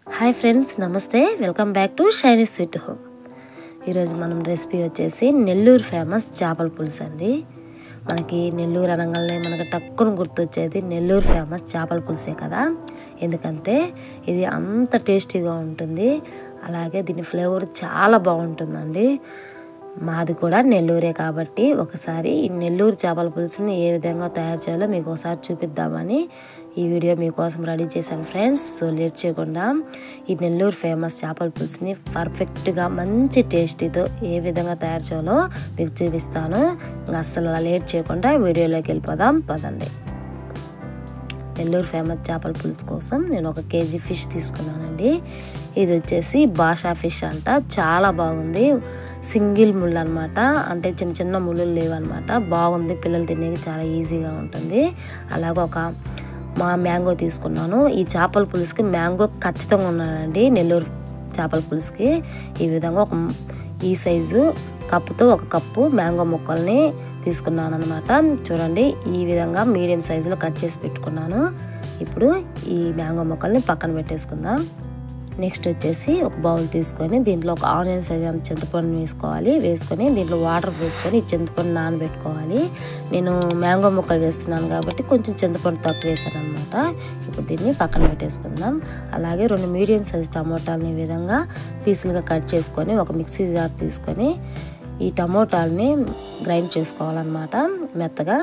Hi friends, నమస్తే. Welcome back to shiny sweet home. ఈరోజు మనం రెసిపీ వచ్చేసి నెల్లూరు ఫేమస్ చేపల పులుసు అండి. మనకి నెల్లూరు అనగానే మనకు టక్కున గుర్తొచ్చేది నెల్లూరు ఫేమస్ చేపల పులుసే కదా. ఎందుకంటే ఇది అంత టేస్టీగా ఉంటుంది, అలాగే దీని ఫ్లేవర్ చాలా బాగుంటుందండి. మాది కూడా నెల్లూరే కాబట్టి ఒకసారి ఈ నెల్లూరు చేపల పులుసుని ఏ విధంగా తయారు చేయాలో మీకు ఒకసారి చూపిద్దామని ఈ వీడియో మీకోసం రెడీ చేశాను ఫ్రెండ్స్. సో లేట్ చేయకుండా ఈ నెల్లూరు ఫేమస్ చేపల పులుసుని పర్ఫెక్ట్గా మంచి టేస్టీతో ఏ విధంగా తయారు చేయాలో మీకు చూపిస్తాను. ఇంకా అస్సలు లేట్ చేయకుండా వీడియోలోకి వెళ్ళిపోదాం పదండి. నెల్లూరు ఫేమస్ చేపల పులుసు కోసం నేను 1 కేజీ ఫిష్ తీసుకున్నానండి. ఇది వచ్చేసి భాషా ఫిష్ అంట, చాలా బాగుంది. సింగిల్ ముళ్ళు అనమాట, అంటే చిన్న చిన్న ముళ్ళు లేవన్నమాట. బాగుంది, పిల్లలు తినేకి చాలా ఈజీగా ఉంటుంది. అలాగే ఒక మ్యాంగో తీసుకున్నాను. ఈ చేపల పులుసుకి మ్యాంగో ఖచ్చితంగా ఉన్నానండి. నెల్లూరు చేపల పులుసుకి ఈ విధంగా ఈ సైజు కప్పుతో 1 కప్పు మ్యాంగో ముక్కల్ని తీసుకున్నాను అనమాట. చూడండి, ఈ విధంగా మీడియం సైజులో కట్ చేసి పెట్టుకున్నాను. ఇప్పుడు ఈ మ్యాంగో ముక్కల్ని పక్కన పెట్టేసుకుందాం. నెక్స్ట్ వచ్చేసి ఒక బౌల్ తీసుకొని దీంట్లో ఒక ఆనియన్ సైజ్ అంత చింతపండు వేసుకొని దీంట్లో వాటర్ పోసుకొని ఈ చింతపండు నానబెట్టుకోవాలి. నేను మ్యాంగో ముక్కలు వేస్తున్నాను కాబట్టి కొంచెం చింతపండు తక్కువ వేసాను అనమాట. ఇప్పుడు దీన్ని పక్కన పెట్టేసుకుందాం. అలాగే 2 మీడియం సైజ్ టమోటాలని ఈ విధంగా పీసులుగా కట్ చేసుకొని ఒక మిక్సీ జార్ తీసుకొని ఈ టమోటాలని గ్రైండ్ చేసుకోవాలన్నమాట మెత్తగా.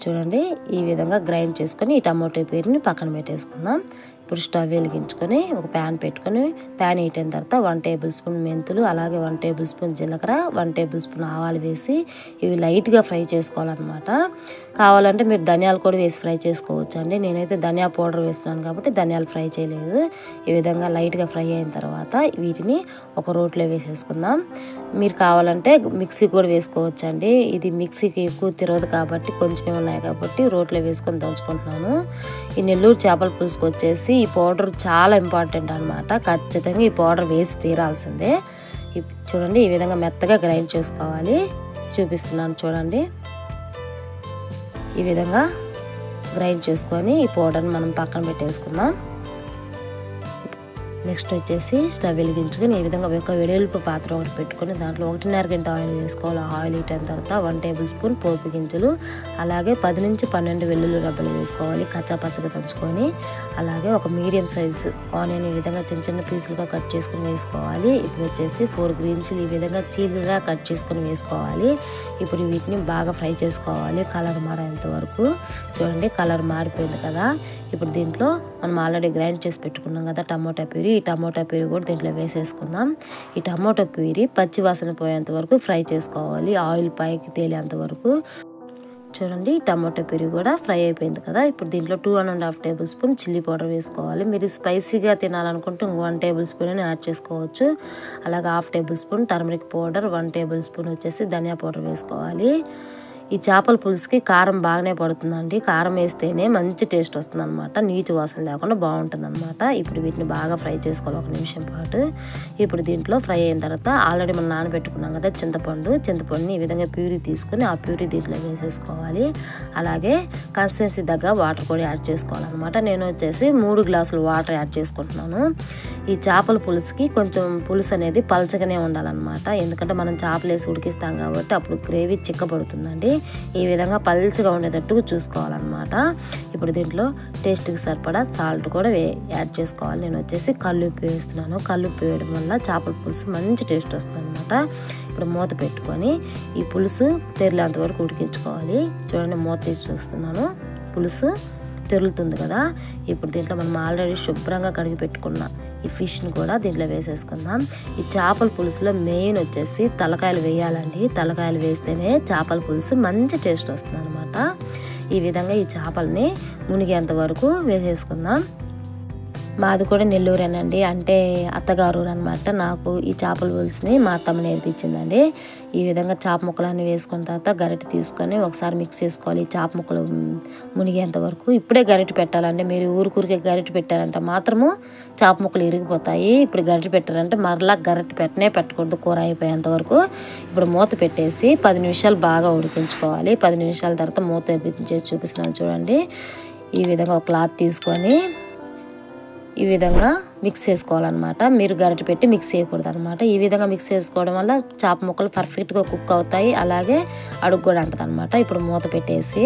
చూడండి, ఈ విధంగా గ్రైండ్ చేసుకొని ఈ టమోటా పేరుని పక్కన పెట్టేసుకుందాం. ఇప్పుడు స్టవ్ వెలిగించుకొని ఒక ప్యాన్ పెట్టుకొని ప్యాన్ హీట్ అయిన తర్వాత 1 టేబుల్ స్పూన్ మెంతులు, అలాగే 1 టేబుల్ స్పూన్ జీలకర్ర, 1 టేబుల్ స్పూన్ ఆవాలు వేసి ఇవి లైట్గా ఫ్రై చేసుకోవాలన్నమాట. కావాలంటే మీరు ధనియాలు కూడా వేసి ఫ్రై చేసుకోవచ్చు అండి. నేనైతే ధనియా పౌడర్ వేస్తున్నాను కాబట్టి ధనియాలు ఫ్రై చేయలేదు. ఈ విధంగా లైట్గా ఫ్రై అయిన తర్వాత వీటిని ఒక రోట్లో వేసేసుకుందాం. మీరు కావాలంటే మిక్సీ కూడా వేసుకోవచ్చు అండి. ఇది మిక్సీకి ఎక్కువ తిరగదు కాబట్టి కొంచెమే ఉన్నాయి కాబట్టి రోట్లో వేసుకొని దంచుకుంటున్నాను. ఈ నెల్లూరు చేపల పులుసుకు వచ్చేసి ఈ పౌడర్ చాలా ఇంపార్టెంట్ అనమాట. ఖచ్చితంగా ఈ పౌడర్ వేసి తీరాల్సిందే. చూడండి, ఈ విధంగా మెత్తగా గ్రైండ్ చేసుకోవాలి. చూపిస్తున్నాను చూడండి. ఈ విధంగా గ్రైండ్ చేసుకొని ఈ పౌడర్ని మనం పక్కన పెట్టేసుకుందాం. నెక్స్ట్ వచ్చేసి స్టవ్ వెలిగించుకొని ఈ విధంగా ఒక వెడల్పు పాత్ర ఒకటి పెట్టుకొని దాంట్లో 1.5 గంట ఆయిల్ వేసుకోవాలి. ఆయిల్ హీట్ అయిన తర్వాత 1 టేబుల్ స్పూన్ పోపు గింజలు, అలాగే 10 నుంచి 12 వెల్లుల్లి రెబ్బలు వేసుకోవాలి కచ్చా పచ్చగా దంచుకొని. అలాగే ఒక మీడియం సైజు ఆనియన్ ఈ విధంగా చిన్న చిన్న పీసులుగా కట్ చేసుకొని వేసుకోవాలి. ఇప్పుడు వచ్చేసి 4 గ్రీన్ చిల్లీ ఈ విధంగా చీలుగా కట్ చేసుకొని వేసుకోవాలి. ఇప్పుడు వీటిని బాగా ఫ్రై చేసుకోవాలి కలర్ మారేంత వరకు. చూడండి, కలర్ మారిపోయింది కదా. ఇప్పుడు దీంట్లో మనం ఆల్రెడీ గ్రైండ్ చేసి పెట్టుకున్నాం కదా టమోటా ప్యూరీ, ఈ టమోటా ప్యూరీ కూడా దీంట్లో వేసేసుకుందాం. ఈ టమోటా ప్యూరీ పచ్చి వాసన పోయేంత వరకు ఫ్రై చేసుకోవాలి, ఆయిల్ పైకి తేలేంత వరకు. చూడండి, టమోటా ప్యూరీ కూడా ఫ్రై అయిపోయింది కదా. ఇప్పుడు దీంట్లో 2.5 టేబుల్ స్పూన్ చిల్లీ పౌడర్ వేసుకోవాలి. మీరు స్పైసీగా తినాలనుకుంటే 1 టేబుల్ స్పూన్ యాడ్ చేసుకోవచ్చు. అలాగే 1/2 table spoon turmeric powder, 1 table spoon వచ్చేసి ధనియా పౌడర్ వేసుకోవాలి. ఈ చేపల పులుసుకి కారం బాగానే పడుతుందండి. కారం వేస్తేనే మంచి టేస్ట్ వస్తుంది అనమాట, నీచు వాసన లేకుండా బాగుంటుంది అనమాట. ఇప్పుడు వీటిని బాగా ఫ్రై చేసుకోవాలి 1 నిమిషం పాటు. ఇప్పుడు దీంట్లో ఫ్రై అయిన తర్వాత ఆల్రెడీ మనం నానబెట్టుకున్నాం కదా చింతపండుని ఈ విధంగా ప్యూరీ తీసుకుని ఆ ప్యూరీ దీంట్లో వేసేసుకోవాలి. అలాగే కన్సిస్టెన్సీ దగ్గర వాటర్ కూడా యాడ్ చేసుకోవాలన్నమాట. నేను వచ్చేసి 3 గ్లాసులు వాటర్ యాడ్ చేసుకుంటున్నాను. ఈ చేపల పులుసుకి కొంచెం పులుసు అనేది పలచగానే ఉండాలన్నమాట, ఎందుకంటే మనం చేపలు వేసి ఉడికిస్తాం కాబట్టి అప్పుడు గ్రేవీ చిక్కబడుతుందండి. ఈ విధంగా పల్చగా ఉండేటట్టు చూసుకోవాలన్నమాట. ఇప్పుడు దీంట్లో టేస్ట్కి సరిపడా సాల్ట్ కూడా యాడ్ చేసుకోవాలి. నేను వచ్చేసి కల్లుప్పు వేస్తున్నాను. కల్లుప్పు వేయడం వల్ల చేపల పులుసు మంచి టేస్ట్ వస్తుంది అనమాట. ఇప్పుడు మూత పెట్టుకొని ఈ పులుసు తెరలేంత వరకు ఉడికించుకోవాలి. చూడండి, మూత తీసి చూస్తున్నాను, పులుసు తెరులుతుంది కదా. ఇప్పుడు దీంట్లో మనం ఆల్రెడీ శుభ్రంగా కడిగి పెట్టుకున్న ఈ ఫిష్ని కూడా దీంట్లో వేసేసుకుందాం. ఈ చేపల పులుసులో మెయిన్ వచ్చేసి తలకాయలు వేయాలండి. తలకాయలు వేస్తేనే చేపల పులుసు మంచి టేస్ట్ వస్తుంది అనమాట. ఈ విధంగా ఈ చేపల్ని మునిగేంత వరకు వేసేసుకుందాం. మాది కూడా నెల్లూరేనండి, అంటే అత్తగారు అనమాట. నాకు ఈ చేపల పులుసుని మా అత్తమ్మ నేర్పించిందండి. ఈ విధంగా చేప ముక్కలన్నీ వేసుకున్న తర్వాత గరిటె తీసుకొని ఒకసారి మిక్స్ చేసుకోవాలి చేప ముక్కలు మునిగేంత వరకు. ఇప్పుడే గరిటె పెట్టాలండి. మీరు ఊరికే గరిటె పెట్టారంటే మాత్రము చేప ముక్కలు ఇరిగిపోతాయి. ఇప్పుడు గరిటె పెట్టారంటే మరలా గరిటె పెట్టకూడదు కూర అయిపోయేంత వరకు. ఇప్పుడు మూత పెట్టేసి 10 నిమిషాలు బాగా ఉడికించుకోవాలి. 10 నిమిషాల తర్వాత మూత చేసి చూపిస్తున్నాను చూడండి. ఈ విధంగా ఒక క్లాత్ తీసుకొని ఈ విధంగా మిక్స్ చేసుకోవాలన్నమాట. మీరు గరిటె పెట్టి మిక్స్ చేయకూడదు అనమాట. ఈ విధంగా మిక్స్ చేసుకోవడం వల్ల చేప ముక్కలు పర్ఫెక్ట్గా కుక్ అవుతాయి, అలాగే అడుగు కూడా అంటది అనమాట. ఇప్పుడు మూత పెట్టేసి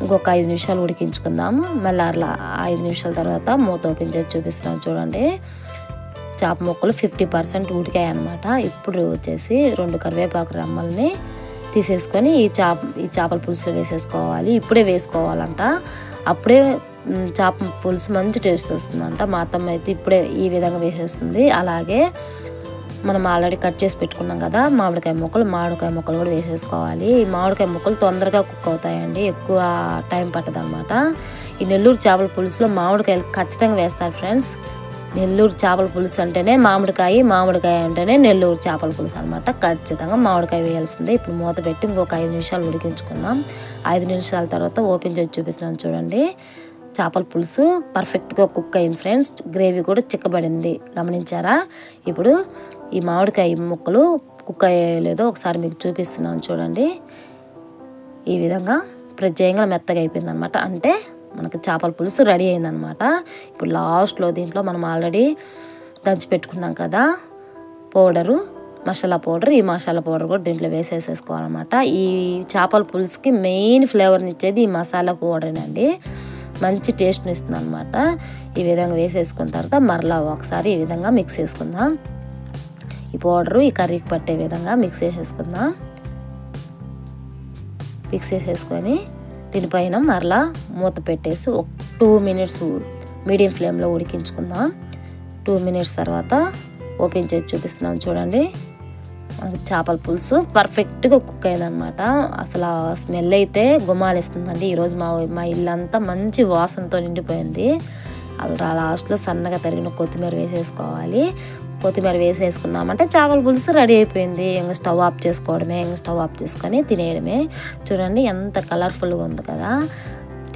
ఇంకొక 5 నిమిషాలు ఉడికించుకుందాము. మళ్ళీ అలా 5 నిమిషాల తర్వాత మూత ఓపెన్ చేసి చూపిస్తున్నాం చూడండి. చేప ముక్కలు 50% ఉడికాయి అనమాట. ఇప్పుడు వచ్చేసి 2 కరివేపాకు రెమ్మల్ని తీసేసుకొని ఈ చేపల పులుసులో వేసేసుకోవాలి. ఇప్పుడే వేసుకోవాలంట, అప్పుడే చేప పులుసు మంచి టేస్ట్ వస్తుందంట. మా అత్తమ్మ అయితే ఇప్పుడే ఈ విధంగా వేసేస్తుంది. అలాగే మనం ఆల్రెడీ కట్ చేసి పెట్టుకున్నాం కదా మామిడికాయ ముక్కలు కూడా వేసేసుకోవాలి. ఈ మామిడికాయ ముక్కలు తొందరగా కుక్ అవుతాయండి, ఎక్కువ టైం పట్టదు అనమాట. ఈ నెల్లూరు చేపల పులుసులో మామిడికాయలు ఖచ్చితంగా వేస్తారు ఫ్రెండ్స్. నెల్లూరు చేపల పులుసు అంటేనే మామిడికాయ అంటేనే నెల్లూరు చేపల పులుసు అనమాట. ఖచ్చితంగా మామిడికాయ వేయాల్సిందే. ఇప్పుడు మూత పెట్టి ఇంకొక 5 నిమిషాలు ఉడికించుకుందాం. 5 నిమిషాల తర్వాత ఓపెన్ చేసి చూపిస్తున్నాను చూడండి. చేపల పులుసు పర్ఫెక్ట్గా కుక్ అయింది ఫ్రెండ్స్. గ్రేవీ కూడా చిక్కబడింది, గమనించారా? ఇప్పుడు ఈ మామిడికాయ ముక్కలు కుక్ అయ్యేలేదో ఒకసారి మీకు చూపిస్తున్నాను చూడండి. ఈ విధంగా ప్రత్యేకంగా మెత్తగా అయిపోయింది అనమాట. అంటే మనకు చేపల పులుసు రెడీ అయిందనమాట. ఇప్పుడు లాస్ట్లో దీంట్లో మనం ఆల్రెడీ దంచి పెట్టుకున్నాం కదా మసాలా పౌడర్, ఈ మసాలా పౌడర్ కూడా దీంట్లో వేసేసుకోవాలన్నమాట. ఈ చేపల పులుసుకి మెయిన్ ఫ్లేవర్ని ఇచ్చేది ఈ మసాలా పౌడరేనండి, మంచి టేస్ట్ని ఇస్తుంది అనమాట. ఈ విధంగా వేసేసుకున్న తర్వాత మరలా ఒకసారి ఈ విధంగా మిక్స్ చేసుకుందాం. ఈ పౌడరు ఈ కర్రీకి పట్టే విధంగా మిక్స్ చేసేసుకుందాం. మిక్స్ చేసేసుకొని దీనిపైన మరలా మూత పెట్టేసి ఒక 2 మినిట్స్ మీడియం ఫ్లేమ్లో ఉడికించుకుందాం. 2 మినిట్స్ తర్వాత ఓపెన్ చేసి చూపిస్తున్నాం చూడండి. మనకి చేపల పులుసు పర్ఫెక్ట్గా కుక్ అయిందనమాట. అసలు ఆ స్మెల్ అయితే గుమాలిస్తుందండి. ఈరోజు మా ఇల్లంతా మంచి వాసనతో నిండిపోయింది. అలా లాస్ట్లో సన్నగా తరిగిన కొత్తిమీర వేసేసుకోవాలి. కొత్తిమీర వేసేసుకున్నామంటే చేపల పులుసు రెడీ అయిపోయింది. ఇంకా స్టవ్ ఆఫ్ చేసుకోవడమే, స్టవ్ ఆఫ్ చేసుకొని తినేయడమే. చూడండి ఎంత కలర్ఫుల్గా ఉంది కదా,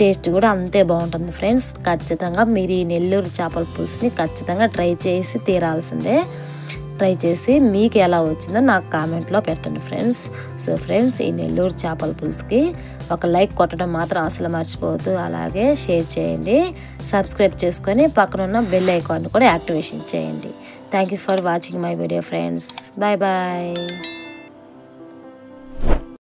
టేస్ట్ కూడా అంతే బాగుంటుంది ఫ్రెండ్స్. ఖచ్చితంగా మీరు ఈ నెల్లూరు చేపల పులుసుని ఖచ్చితంగా ట్రై చేసి తీరాల్సిందే. ట్రై చేసి మీకు ఎలా వచ్చిందో నాకు కామెంట్లో పెట్టండి ఫ్రెండ్స్. సో ఫ్రెండ్స్, ఈ నెల్లూరు చేపల పులుసుకి ఒక లైక్ కొట్టడం మాత్రం అసలు మర్చిపోవద్దు. అలాగే షేర్ చేయండి, సబ్స్క్రైబ్ చేసుకొని పక్కనున్న బెల్ ఐకాన్ కూడా యాక్టివేషన్ చేయండి. Thank you for watching my video friends. Bye bye.